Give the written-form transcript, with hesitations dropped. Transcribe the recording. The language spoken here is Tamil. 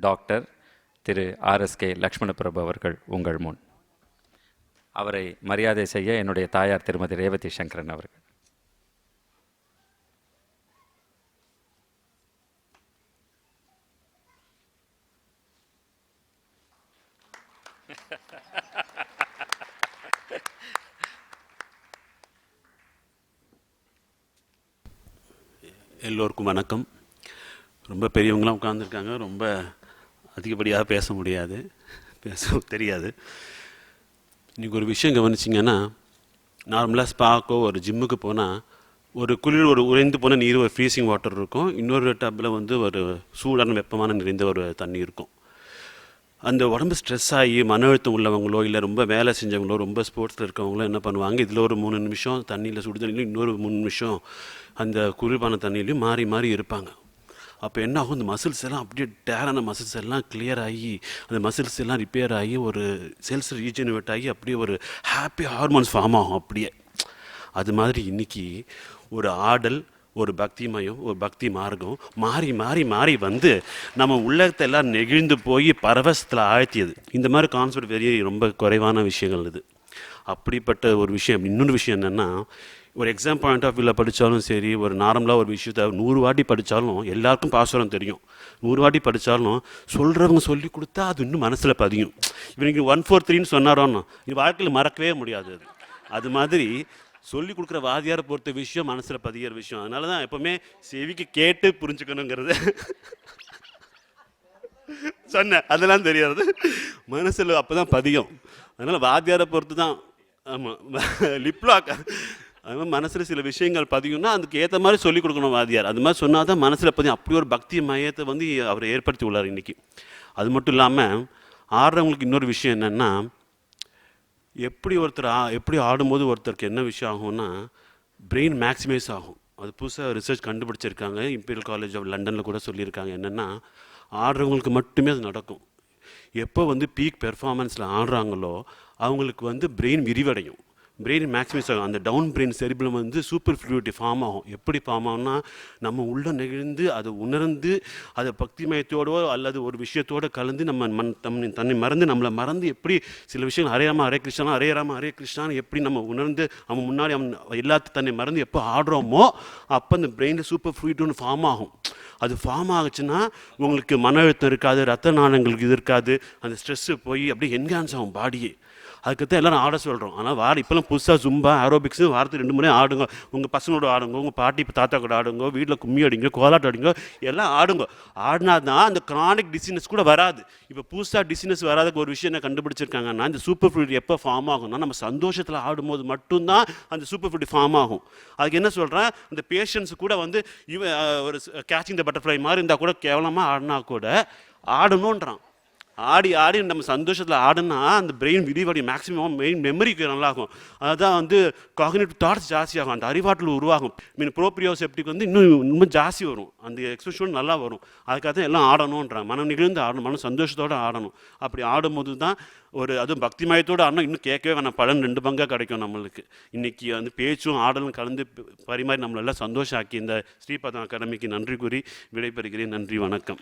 டாக்டர் திரு ஆர்எஸ்கே லக்ஷ்மண பிரபு அவர்கள் உங்கள் முன். அவரை மரியாதை செய்ய என்னுடைய தாயார் திருமதி ரேவதி சங்கரன் அவர்கள். எல்லோருக்கும் வணக்கம். ரொம்ப பெரியவங்களாம் உட்காந்துருக்காங்க. ரொம்ப அதிகப்படியாக பேச முடியாது, பேச தெரியாது. இன்றைக்கி ஒரு விஷயம் கவனிச்சிங்கன்னா, நார்மலாக ஸ்பாக்கோ ஒரு ஜிம்முக்கு போனால் ஒரு குளிர் ஒரு உறைந்து போன நீர், ஒரு ஃப்ரீசிங் வாட்டர் இருக்கும். இன்னொரு டப்பில் வந்து ஒரு சூடான வெப்பமான நிறைந்த ஒரு தண்ணி இருக்கும். அந்த உடம்பு ஸ்ட்ரெஸ் ஆகி மன அழுத்தம் உள்ளவங்களோ இல்லை ரொம்ப வேலை செஞ்சவங்களோ ரொம்ப ஸ்போர்ட்ஸில் இருக்கவங்களோ என்ன பண்ணுவாங்க, இதில் ஒரு 3 நிமிஷம் தண்ணியில் சுடு தண்ணியிலும் இன்னொரு 3 நிமிஷம் அந்த குளிர்பான தண்ணியிலையும் மாறி மாறி இருப்பாங்க. அப்போ என்ன ஆகும், இந்த மசில்ஸ் எல்லாம் அப்படியே டேரான மசில்ஸ் எல்லாம் கிளியர் ஆகி, அந்த மசில்ஸ் எல்லாம் ரிப்பேர் ஆகி, ஒரு செல்ஸ் ரீஜெனரேட் ஆகி அப்படியே ஒரு ஹாப்பி ஹார்மோன்ஸ் ஃபார்ம் ஆகும் அப்படியே. அது மாதிரி இன்றைக்கி ஒரு ஆடல், ஒரு பக்திமயம், ஒரு பக்தி மார்க்கம் மாறி மாறி மாறி வந்து நம்ம உள்ளத்தை எல்லாம் நெகிழ்ந்து போய் பரவசத்தில் ஆழ்த்தியது. இந்த மாதிரி கான்செப்ட் வெரி ரொம்ப குறைவான விஷயங்கள் இது. அப்படிப்பட்ட ஒரு விஷயம். இன்னொரு விஷயம் என்னென்னா, ஒரு எக்ஸாம் பாயிண்ட் ஆஃப் வியூவில் படித்தாலும் சரி, ஒரு நார்மலாக ஒரு விஷயத்தை 100 வாட்டி படித்தாலும் எல்லாருக்கும் பாஸ்வரம் தெரியும். 100 வாட்டி படித்தாலும் சொல்கிறவங்க சொல்லி கொடுத்தா அது இன்னும் மனசில் பதியும். இவனுக்கு 143ன்னு சொன்னாரோன்னா இது வாழ்க்கையில் மறக்கவே முடியாது. அது மாதிரி சொல்லி கொடுக்குற வாதியாரை பொறுத்த விஷயம் மனசில் பதிகிற விஷயம். அதனால தான் எப்போவுமே செவிக்கு கேட்டு புரிஞ்சுக்கணுங்கிறது சொன்னேன். அதெல்லாம் தெரியாது, மனசில் அப்போ தான் பதியும். அதனால் வாத்தியாரை பொறுத்து தான். ஆமாம், லிப்லாக் அது மாதிரி மனசில் சில விஷயங்கள் பதியும்னா அதுக்கு ஏற்ற மாதிரி சொல்லிக் கொடுக்கணும் வாத்தியார். அது மாதிரி சொன்னால் தான் மனசில் பதியும். அப்படி ஒரு பக்தி மையத்தை வந்து அவர் ஏற்படுத்தி உள்ளார் இன்றைக்கி. அது மட்டும் இல்லாமல் ஆடுறவங்களுக்கு இன்னொரு விஷயம் என்னென்னா, எப்படி எப்படி ஆடும்போது ஒருத்தருக்கு என்ன விஷயம் ஆகும்னா, பிரெயின் மேக்ஸிமைஸ் ஆகும். அது புதுசாக ரிசர்ச் கண்டுபிடிச்சிருக்காங்க. இம்பீரியல் காலேஜ் ஆஃப் லண்டனில் கூட சொல்லியிருக்காங்க. என்னென்னா, ஆடுறவங்களுக்கு மட்டுமே அது நடக்கும். எப்போ வந்து பீக் பெர்ஃபார்மன்ஸில் ஆடுறாங்களோ அவங்களுக்கு வந்து பிரெயின் விரிவடையும், பிரெயின் மேக்ஸிமைஸ் ஆகும். அந்த டவுன் பிரெயின் செரிபிளம் வந்து சூப்பர் ஃப்ளூயிட்டி ஃபார்ம் ஆகும். எப்படி ஃபார்ம் ஆகும்னா, நம்ம உள்ளே நெகிழ்ந்து அதை உணர்ந்து அதை பக்திமயத்தோடோ அல்லது ஒரு விஷயத்தோடு கலந்து நம்ம தன்னை மறந்து நம்மளை மறந்து எப்படி சில விஷயங்கள் ஹரே ராமா ஹரே கிருஷ்ணா ஹரே ராமா ஹரே கிருஷ்ணான்னு எப்படி நம்ம உணர்ந்து அவன் முன்னாடி எல்லாத்தையும் தன்னை மறந்து எப்போ ஆடுறோமோ அப்போ அந்த பிரெயினில் சூப்பர் ஃப்ளூயிட்னு ஃபார்ம் ஆகும். அது ஃபார்ம் ஆகுச்சுன்னா உங்களுக்கு மன அழுத்தம் இருக்காது, ரத்த நாணங்களுக்கு இது இருக்காது, அந்த ஸ்ட்ரெஸ்ஸு போய் அப்படியே என்ஹான்ஸ் ஆகும் பாடியே. அதுக்குத்தான் எல்லோரும் ஆட சொல்கிறோம். ஆனால் இப்போலாம் புதுசாக ஜும்பா ஆரோபிக்ஸு வாரத்துக்கு 2 முறை ஆடுங்க. உங்கள் பசங்களோட ஆடுங்க, உங்கள் பாட்டி தாத்தா கூட ஆடுங்க, வீட்டில் கும்மி அடிங்க, கோலாட்டம் அடிங்க, எல்லாம் ஆடுங்க. ஆடினா தான் அந்த கிரானிக் டிசீனஸ் கூட வராது. இப்போ புதுசாக டிசீனஸ் வராதுக்கு ஒரு விஷயம் என்ன கண்டுபிடிச்சிருக்காங்கன்னா, இந்த சூப்பர் ஃப்ளூயிட் எப்போ ஃபார்ம் ஆகும்னா நம்ம சந்தோஷத்தில் ஆடும்போது மட்டும்தான் அந்த சூப்பர் ஃப்ளூயிட் ஃபார்ம் ஆகும். அதுக்கு என்ன சொல்கிறேன், இந்த பேஷண்ட்ஸு கூட வந்து ஒரு கேச்சிங் த பட்டர்ஃப்ளை மாதிரி இருந்தால் கூட கேவலமாக ஆடினா கூட ஆடணுன்றான். ஆடி ஆடி நம்ம சந்தோஷத்தில் ஆடுனா அந்த பிரெயின் விரிவடையும், மேக்ஸிமம் மெமரிக்கு நல்லாகும். அதுதான் வந்து காக்னிட்டிவ் தாட்ஸ் ஜாஸ்தியாகும், அந்த அறிவாற்றல் உருவாகும். ப்ரோப்ரியோசெப்டிக் வந்து இன்னும் ஜாஸ்தி வரும், அந்த எக்ஸ்பிரஷன் நல்லா வரும். அதுக்காக தான் எல்லாம் ஆடணுன்றாங்க. மனம் நிகழ்ந்து ஆடணும், மனம் சந்தோஷத்தோடு ஆடணும். அப்படி ஆடும்போது தான் அதுவும் பக்தி மயத்தோடு ஆடணும். இன்னும் கேட்கவே வேணாம், பலன் 2 பங்காக கிடைக்கும் நம்மளுக்கு. இன்றைக்கி வந்து பேச்சும் ஆடலும் கலந்து பரிமாறி நம்மளெல்லாம் சந்தோஷம் ஆக்கி இந்த ஸ்ரீபாதம் அகாடமிக்கு நன்றி கூறி விடைபெறுகிறேன். நன்றி, வணக்கம்.